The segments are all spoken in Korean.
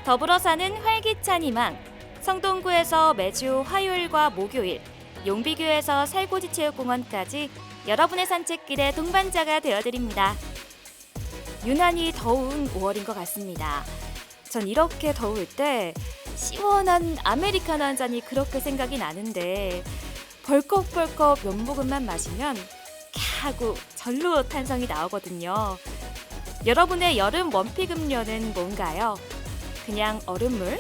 더불어 사는 활기찬 희망. 성동구에서 매주 화요일과 목요일, 용비교에서 살고지체육공원까지 여러분의 산책길의 동반자가 되어드립니다. 유난히 더운 5월인 것 같습니다. 전 이렇게 더울 때 시원한 아메리카노 한 잔이 그렇게 생각이 나는데 벌컥벌컥 면모금만 마시면 캬 하고 절로 탄성이 나오거든요. 여러분의 여름 원픽 음료는 뭔가요? 그냥 얼음물?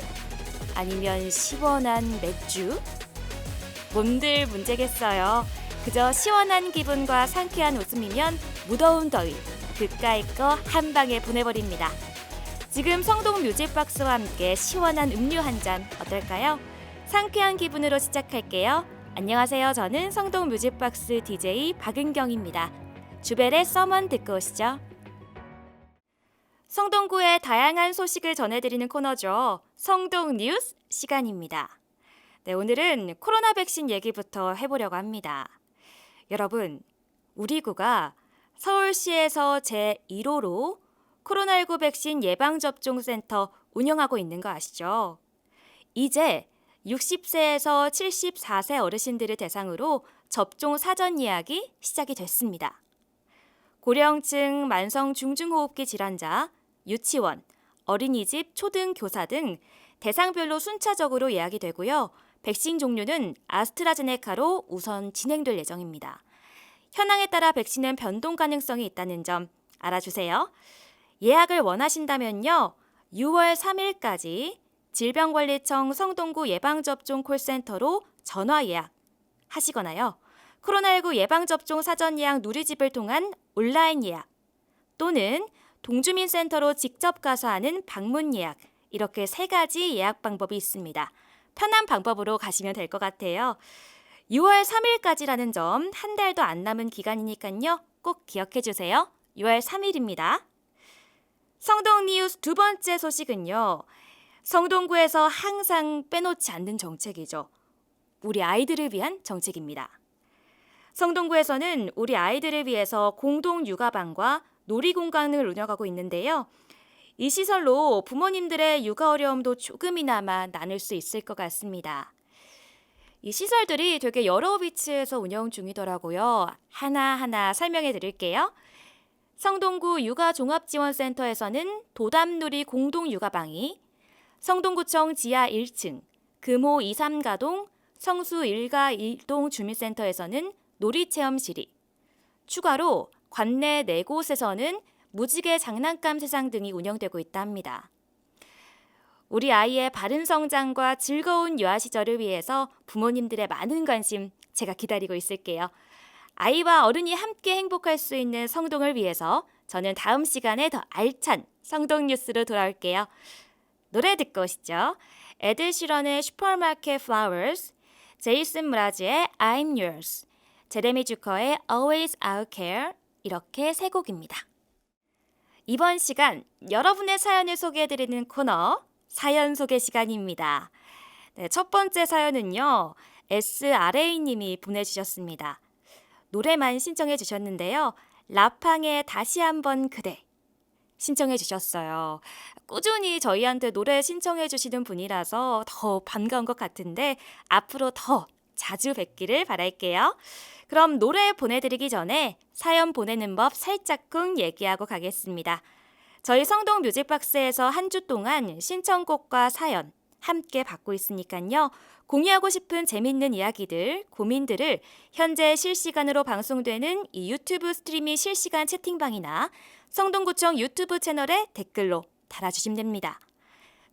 아니면 시원한 맥주? 몸들 문제겠어요. 그저 시원한 기분과 상쾌한 웃음이면 무더운 더위 그까이 거 한 방에 보내버립니다. 지금 성동 뮤직박스와 함께 시원한 음료 한 잔 어떨까요? 상쾌한 기분으로 시작할게요. 안녕하세요. 저는 성동 뮤직박스 DJ 박은경입니다. 주벨의 서먼 듣고 오시죠. 성동구의 다양한 소식을 전해드리는 코너죠. 성동 뉴스 시간입니다. 네, 오늘은 코로나 백신 얘기부터 해보려고 합니다. 여러분, 우리 구가 서울시에서 제1호로 코로나19 백신 예방접종센터 운영하고 있는 거 아시죠? 이제 60세에서 74세 어르신들을 대상으로 접종 사전 예약이 시작이 됐습니다. 고령층, 만성 중증호흡기 질환자, 유치원, 어린이집, 초등교사 등 대상별로 순차적으로 예약이 되고요. 백신 종류는 아스트라제네카로 우선 진행될 예정입니다. 현황에 따라 백신은 변동 가능성이 있다는 점 알아주세요. 예약을 원하신다면요. 6월 3일까지 질병관리청 성동구 예방접종 콜센터로 전화 예약 하시거나요. 코로나19 예방접종 사전 예약 누리집을 통한 온라인 예약 또는 동주민센터로 직접 가서 하는 방문 예약 이렇게 세 가지 예약 방법이 있습니다. 편한 방법으로 가시면 될 것 같아요. 6월 3일까지라는 점 한 달도 안 남은 기간이니까요. 꼭 기억해 주세요. 6월 3일입니다. 성동 뉴스 두 번째 소식은요. 성동구에서 항상 빼놓지 않는 정책이죠. 우리 아이들을 위한 정책입니다. 성동구에서는 우리 아이들을 위해서 공동 육아방과 놀이공간을 운영하고 있는데요. 이 시설로 부모님들의 육아 어려움도 조금이나마 나눌 수 있을 것 같습니다. 이 시설들이 되게 여러 위치에서 운영 중이더라고요. 하나하나 설명해 드릴게요. 성동구 육아종합지원센터에서는 도담놀이 공동육아방이, 성동구청 지하 1층, 금호 23가동 성수 1가 1동 주민센터에서는 놀이체험실이, 추가로 관내 4곳에서는 무지개 장난감 세상 등이 운영되고 있다 합니다. 우리 아이의 바른 성장과 즐거운 유아 시절을 위해서 부모님들의 많은 관심 제가 기다리고 있을게요. 아이와 어른이 함께 행복할 수 있는 성동을 위해서 저는 다음 시간에 더 알찬 성동 뉴스로 돌아올게요. 노래 듣고 오시죠. 에드 시런의 슈퍼마켓 플라워스, 제이슨 무라즈의 I'm Yours, 제레미 주커의 Always I'll Care 이렇게 세 곡입니다. 이번 시간 여러분의 사연을 소개해드리는 코너 사연 소개 시간입니다. 네, 첫 번째 사연은요. SRA님이 보내주셨습니다. 노래만 신청해 주셨는데요. 라팡의 다시 한번 그대 신청해 주셨어요. 꾸준히 저희한테 노래 신청해 주시는 분이라서 더 반가운 것 같은데 앞으로 더 자주 뵙기를 바랄게요. 그럼 노래 보내드리기 전에 사연 보내는 법 살짝쿵 얘기하고 가겠습니다. 저희 성동 뮤직박스에서 한 주 동안 신청곡과 사연 함께 받고 있으니까요. 공유하고 싶은 재밌는 이야기들, 고민들을 현재 실시간으로 방송되는 이 유튜브 스트리밍 실시간 채팅방이나 성동구청 유튜브 채널에 댓글로 달아주시면 됩니다.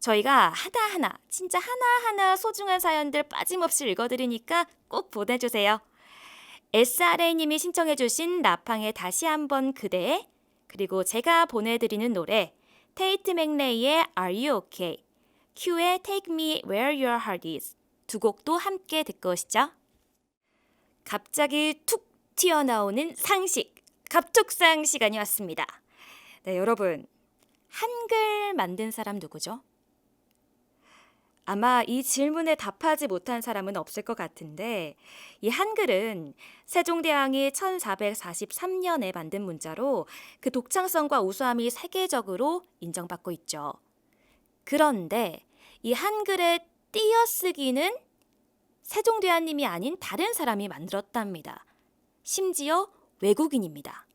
저희가 하나하나, 진짜 하나하나 소중한 사연들 빠짐없이 읽어드리니까 꼭 보내주세요. SRA님이 신청해주신 라팡의 다시 한번 그대, 그리고 제가 보내드리는 노래 테이트 맥레이의 Are You Okay, 큐의 Take Me Where Your Heart Is 두 곡도 함께 듣고 오시죠. 갑자기 툭 튀어나오는 상식, 갑툭상 시간이 왔습니다. 네, 여러분, 한글 만든 사람 누구죠? 아마 이 질문에 답하지 못한 사람은 없을 것 같은데 이 한글은 세종대왕이 1443년에 만든 문자로 그 독창성과 우수함이 세계적으로 인정받고 있죠. 그런데 이 한글의 띄어쓰기는 세종대왕님이 아닌 다른 사람이 만들었답니다. 심지어 외국인입니다.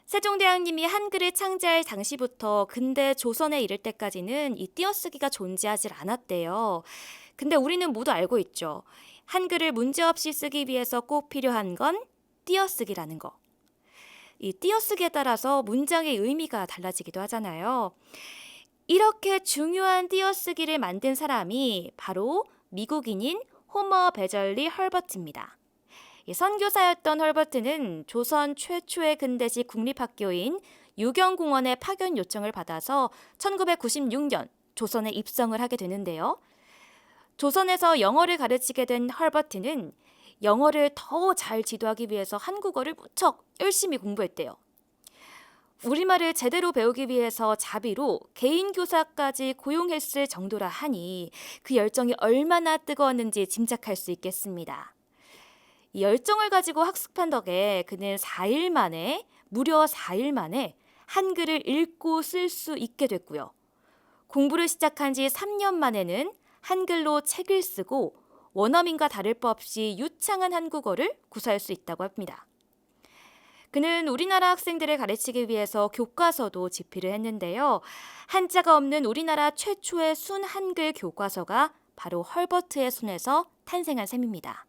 세종대왕님이 한글을 창제할 당시부터 근대 조선에 이를 때까지는 이 띄어쓰기가 존재하지 않았대요. 근데 우리는 모두 알고 있죠. 한글을 문제없이 쓰기 위해서 꼭 필요한 건 띄어쓰기라는 거. 이 띄어쓰기에 따라서 문장의 의미가 달라지기도 하잖아요. 이렇게 중요한 띄어쓰기를 만든 사람이 바로 미국인인 호머 베절리 헐버트입니다. 선교사였던 헐버트는 조선 최초의 근대식 국립학교인 유경공원의 파견 요청을 받아서 1996년 조선에 입성을 하게 되는데요. 조선에서 영어를 가르치게 된 헐버트는 영어를 더 잘 지도하기 위해서 한국어를 무척 열심히 공부했대요. 우리말을 제대로 배우기 위해서 자비로 개인 교사까지 고용했을 정도라 하니 그 열정이 얼마나 뜨거웠는지 짐작할 수 있겠습니다. 이 열정을 가지고 학습한 덕에 그는 무려 4일 만에 한글을 읽고 쓸 수 있게 됐고요. 공부를 시작한 지 3년 만에는 한글로 책을 쓰고 원어민과 다를 바 없이 유창한 한국어를 구사할 수 있다고 합니다. 그는 우리나라 학생들을 가르치기 위해서 교과서도 집필을 했는데요. 한자가 없는 우리나라 최초의 순 한글 교과서가 바로 헐버트의 손에서 탄생한 셈입니다.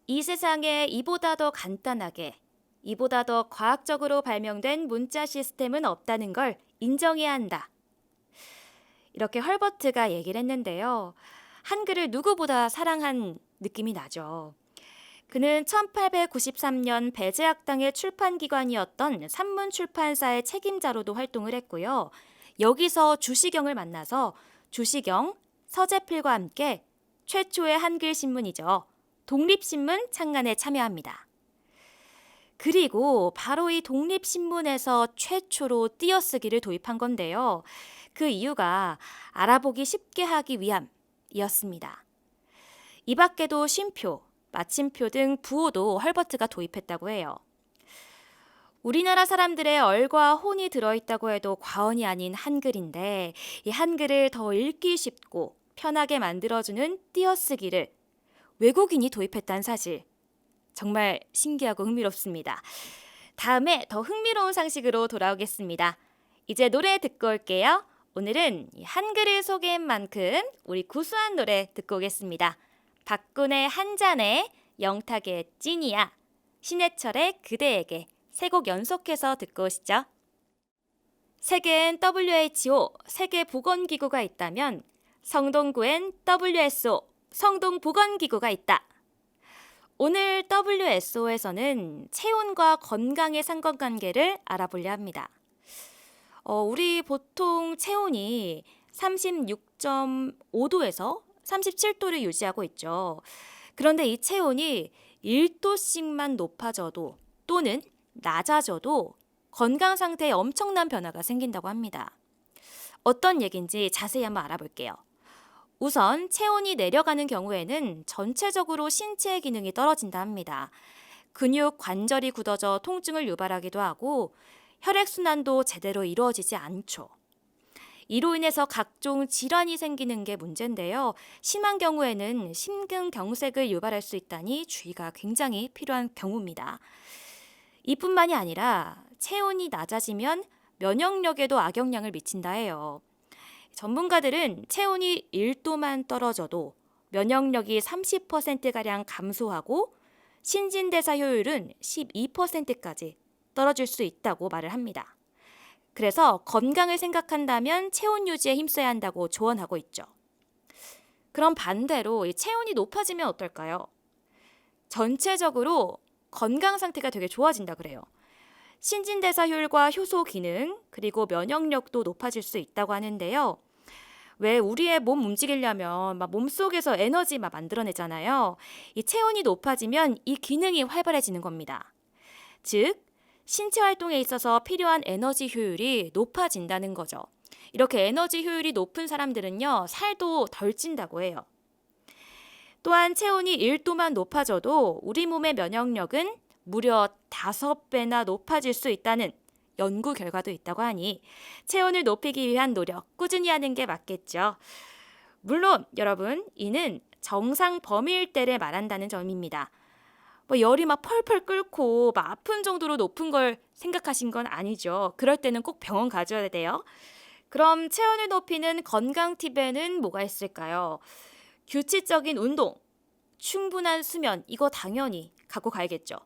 이 세상에 이보다 더 간단하게, 이보다 더 과학적으로 발명된 문자 시스템은 없다는 걸 인정해야 한다. 이렇게 헐버트가 얘기를 했는데요. 한글을 누구보다 사랑한 느낌이 나죠. 그는 1893년 배제학당의 출판기관이었던 산문출판사의 책임자로도 활동을 했고요. 여기서 주시경을 만나서 주시경, 서재필과 함께 최초의 한글 신문이죠. 독립신문 창간에 참여합니다. 그리고 바로 이 독립신문에서 최초로 띄어쓰기를 도입한 건데요. 그 이유가 알아보기 쉽게 하기 위함이었습니다. 이 밖에도 쉼표, 마침표 등 부호도 헐버트가 도입했다고 해요. 우리나라 사람들의 얼과 혼이 들어있다고 해도 과언이 아닌 한글인데 이 한글을 더 읽기 쉽고 편하게 만들어주는 띄어쓰기를 외국인이 도입했다는 사실 정말 신기하고 흥미롭습니다. 다음에 더 흥미로운 상식으로 돌아오겠습니다. 이제 노래 듣고 올게요. 오늘은 한글을 소개한 만큼 우리 구수한 노래 듣고 오겠습니다. 박군의 한잔에, 영탁의 찐이야, 신해철의 그대에게 세 곡 연속해서 듣고 오시죠. 세계엔 WHO, 세계보건기구가 있다면 성동구엔 WSO, 성동보건기구가 있다. 오늘 WSO에서는 체온과 건강의 상관관계를 알아보려 합니다. 우리 보통 체온이 36.5도에서 37도를 유지하고 있죠. 그런데 이 체온이 1도씩만 높아져도 또는 낮아져도 건강 상태에 엄청난 변화가 생긴다고 합니다. 어떤 얘기인지 자세히 한번 알아볼게요. 우선 체온이 내려가는 경우에는 전체적으로 신체의 기능이 떨어진다 합니다. 근육, 관절이 굳어져 통증을 유발하기도 하고 혈액순환도 제대로 이루어지지 않죠. 이로 인해서 각종 질환이 생기는 게 문제인데요. 심한 경우에는 심근경색을 유발할 수 있다니 주의가 굉장히 필요한 경우입니다. 이뿐만이 아니라 체온이 낮아지면 면역력에도 악영향을 미친다 해요. 전문가들은 체온이 1도만 떨어져도 면역력이 30%가량 감소하고 신진대사 효율은 12%까지 떨어질 수 있다고 말을 합니다. 그래서 건강을 생각한다면 체온 유지에 힘써야 한다고 조언하고 있죠. 그럼 반대로 이 체온이 높아지면 어떨까요? 전체적으로 건강 상태가 되게 좋아진다 그래요. 신진대사 효율과 효소 기능, 그리고 면역력도 높아질 수 있다고 하는데요. 왜 우리의 몸 움직이려면 몸속에서 에너지 만들어내잖아요. 이 체온이 높아지면 이 기능이 활발해지는 겁니다. 즉, 신체 활동에 있어서 필요한 에너지 효율이 높아진다는 거죠. 이렇게 에너지 효율이 높은 사람들은요, 살도 덜 찐다고 해요. 또한 체온이 1도만 높아져도 우리 몸의 면역력은 무려 5배나 높아질 수 있다는 연구 결과도 있다고 하니 체온을 높이기 위한 노력 꾸준히 하는 게 맞겠죠. 물론 여러분, 이는 정상 범위일 때를 말한다는 점입니다. 열이 막 펄펄 끓고 막 아픈 정도로 높은 걸 생각하신 건 아니죠. 그럴 때는 꼭 병원 가줘야 돼요. 그럼 체온을 높이는 건강 팁에는 뭐가 있을까요? 규칙적인 운동, 충분한 수면, 이거 당연히 갖고 가야겠죠.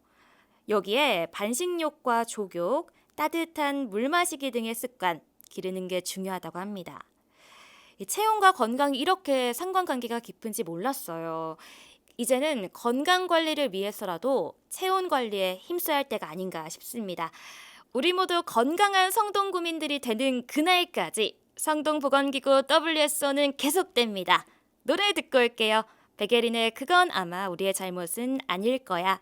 여기에 반식욕과 족욕, 따뜻한 물 마시기 등의 습관 기르는 게 중요하다고 합니다. 이 체온과 건강이 이렇게 상관관계가 깊은지 몰랐어요. 이제는 건강 관리를 위해서라도 체온 관리에 힘써야 할 때가 아닌가 싶습니다. 우리 모두 건강한 성동구민들이 되는 그날까지 성동보건기구 WSO는 계속됩니다. 노래 듣고 올게요. 백예린의 그건 아마 우리의 잘못은 아닐 거야.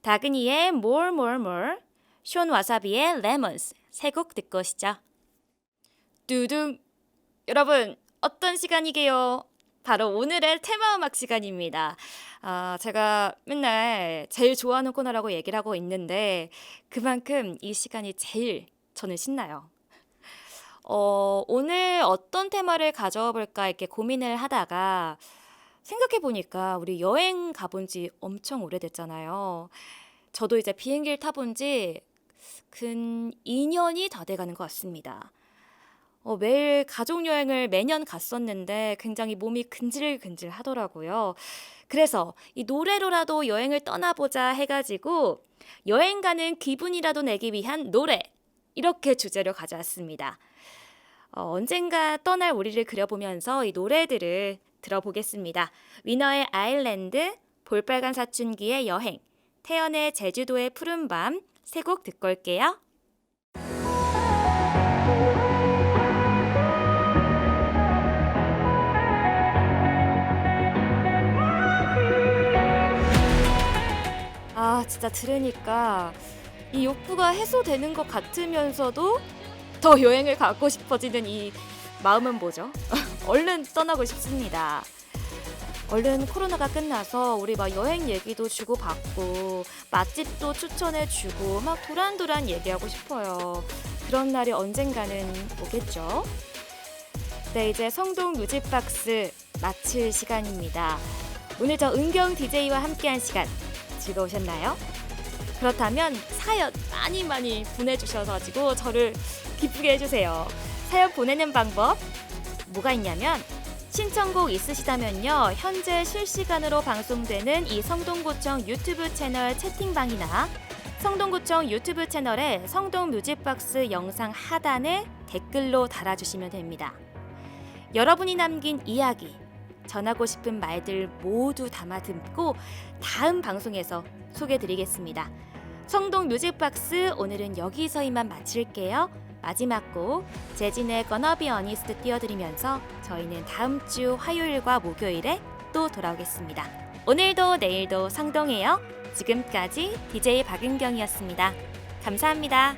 다그니의 More More More, 숀 와사비의 Lemons, 세 곡 듣고 오시죠. 뚜둥! 여러분, 어떤 시간이게요? 바로 오늘의 테마음악 시간입니다. 제가 맨날 제일 좋아하는 코너라고 얘기를 하고 있는데 그만큼 이 시간이 제일 저는 신나요. 오늘 어떤 테마를 가져와 볼까 이렇게 고민을 하다가 생각해보니까 우리 여행 가본 지 엄청 오래됐잖아요. 저도 이제 비행기를 타본 지 근 2년이 다 돼가는 것 같습니다. 매일 가족여행을 매년 갔었는데 굉장히 몸이 근질근질 하더라고요. 그래서 이 노래로라도 여행을 떠나보자 해가지고 여행 가는 기분이라도 내기 위한 노래, 이렇게 주제로 가져왔습니다. 언젠가 떠날 우리를 그려보면서 이 노래들을 들어보겠습니다. 위너의 아일랜드, 볼빨간 사춘기의 여행, 태연의 제주도의 푸른밤, 세 곡 듣고 올게요. 진짜 들으니까 이 욕구가 해소되는 것 같으면서도 더 여행을 가고 싶어지는 이 마음은 뭐죠? 얼른 떠나고 싶습니다. 얼른 코로나가 끝나서 우리 막 여행 얘기도 주고받고 맛집도 추천해주고 막 도란도란 얘기하고 싶어요. 그런 날이 언젠가는 오겠죠? 네, 이제 성동 뮤직박스 마칠 시간입니다. 오늘 저 은경 DJ와 함께한 시간 즐거우셨나요? 그렇다면 사연 많이 보내주셔서 저를 기쁘게 해주세요. 사연 보내는 방법 뭐가 있냐면 신청곡 있으시다면요, 현재 실시간으로 방송되는 이 성동구청 유튜브 채널 채팅방이나 성동구청 유튜브 채널에 성동 뮤직박스 영상 하단에 댓글로 달아주시면 됩니다. 여러분이 남긴 이야기, 전하고 싶은 말들 모두 담아 듣고 다음 방송에서 소개해드리겠습니다. 성동 뮤직박스 오늘은 여기서 이만 마칠게요. 마지막 곡 재진의 Gonna Be Honest 띄워드리면서 저희는 다음 주 화요일과 목요일에 또 돌아오겠습니다. 오늘도 내일도 성동이에요. 지금까지 DJ 박은경이었습니다. 감사합니다.